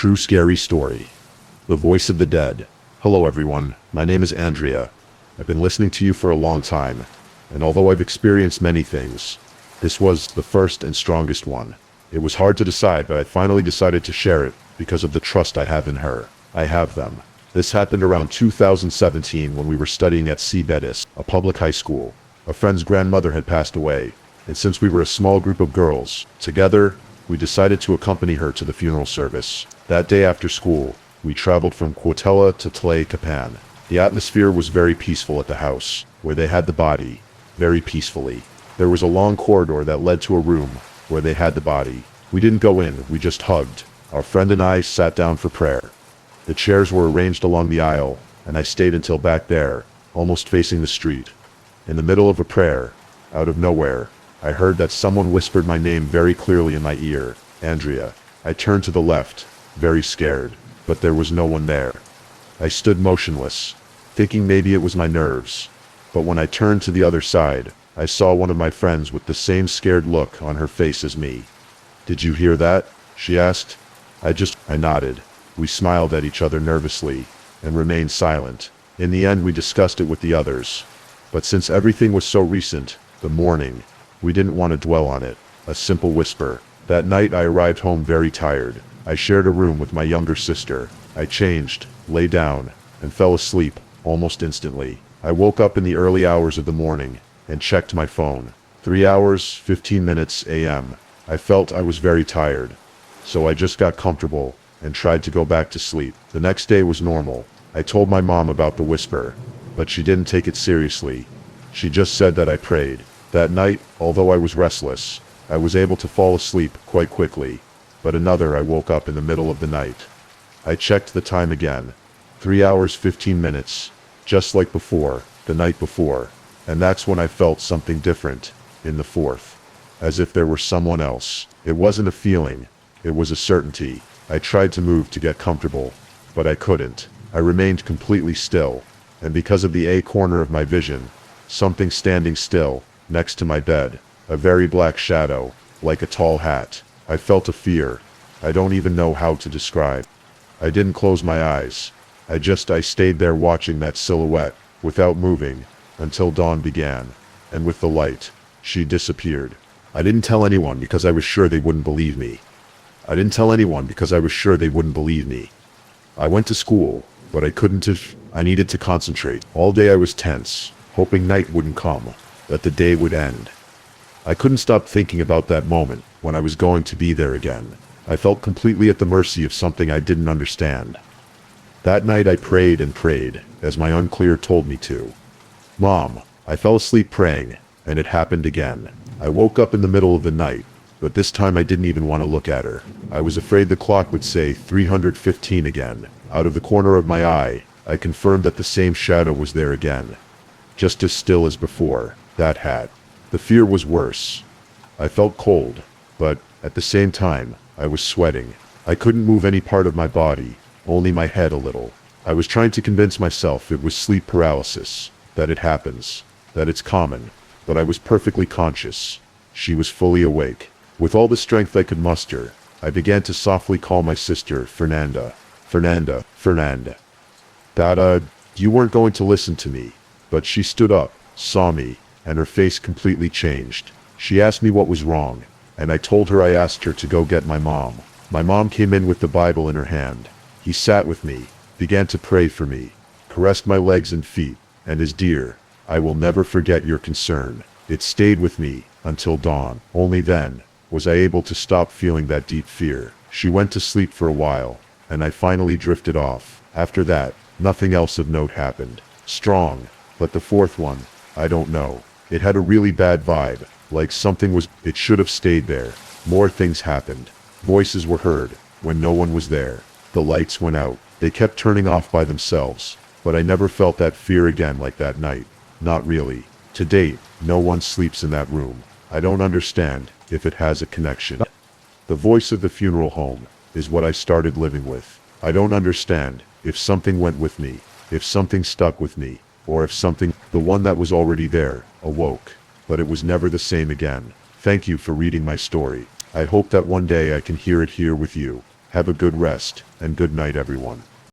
true scary story. The voice of the dead. Hello everyone, my name is Andrea. I've been listening to you for a long time, and although I've experienced many things, this was the first and strongest one. It was hard to decide, but I finally decided to share it because of the trust I have in her. I have them. This happened around 2017 when we were studying at CBETIS, a public high school. A friend's grandmother had passed away, and since we were a small group of girls, together, we decided to accompany her to the funeral service. That day after school, we traveled from Cuotella to Tlayacapan. The atmosphere was very peaceful at the house, where they had the body, very peacefully. There was a long corridor that led to a room where they had the body. We didn't go in, we just hugged. Our friend and I sat down for prayer. The chairs were arranged along the aisle, and I stayed until back there, almost facing the street. In the middle of a prayer, out of nowhere, I heard that someone whispered my name very clearly in my ear, Andrea. I turned to the left, very scared, but there was no one there. I stood motionless, thinking maybe it was my nerves. But when I turned to the other side, I saw one of my friends with the same scared look on her face as me. "Did you hear that?" she asked. I nodded. We smiled at each other nervously, and remained silent. In the end we discussed it with the others. But since everything was so recent, the morning, we didn't want to dwell on it. A simple whisper. That night I arrived home very tired. I shared a room with my younger sister. I changed, lay down, and fell asleep, almost instantly. I woke up in the early hours of the morning, and checked my phone. 3 hours, 15 minutes a.m. I felt I was very tired. So I just got comfortable, and tried to go back to sleep. The next day was normal. I told my mom about the whisper, but she didn't take it seriously. She just said that I prayed. That night, although I was restless, I was able to fall asleep quite quickly, but I woke up in the middle of the night. I checked the time again. 3 hours 15 minutes, just like before, the night before, and that's when I felt something different, in the fourth. As if there were someone else. It wasn't a feeling, it was a certainty. I tried to move to get comfortable, but I couldn't. I remained completely still, and because of the A corner of my vision, something standing still, next to my bed, a very black shadow, like a tall hat. I felt a fear I don't even know how to describe. I didn't close my eyes. I stayed there watching that silhouette, without moving, until dawn began. And with the light, she disappeared. I didn't tell anyone because I was sure they wouldn't believe me. I went to school, but I needed to concentrate. All day I was tense, hoping night wouldn't come, that the day would end. I couldn't stop thinking about that moment, when I was going to be there again. I felt completely at the mercy of something I didn't understand. That night I prayed and prayed, as my unclear told me to. Mom, I fell asleep praying, and it happened again. I woke up in the middle of the night, but this time I didn't even want to look at her. I was afraid the clock would say 315 again. Out of the corner of my eye, I confirmed that the same shadow was there again. Just as still as before, that hat. The fear was worse. I felt cold, but, at the same time, I was sweating. I couldn't move any part of my body, only my head a little. I was trying to convince myself it was sleep paralysis, that it happens, that it's common, but I was perfectly conscious. She was fully awake. With all the strength I could muster, I began to softly call my sister, Fernanda. That, you weren't going to listen to me. But she stood up, saw me, and her face completely changed. She asked me what was wrong, and I told her I asked her to go get my mom. My mom came in with the Bible in her hand. He sat with me, began to pray for me, caressed my legs and feet, and as dear, I will never forget your concern. It stayed with me, until dawn. Only then, was I able to stop feeling that deep fear. She went to sleep for a while, and I finally drifted off. After that, nothing else of note happened. Strong, but the fourth one, I don't know. It had a really bad vibe, like it should have stayed there. More things happened. Voices were heard, when no one was there. The lights went out. They kept turning off by themselves, but I never felt that fear again like that night. Not really. To date, no one sleeps in that room. I don't understand if it has a connection. The voice of the funeral home is what I started living with. I don't understand if something went with me, if something stuck with me, or if the one that was already there, awoke. But it was never the same again. Thank you for reading my story. I hope that one day I can hear it here with you. Have a good rest, and good night everyone.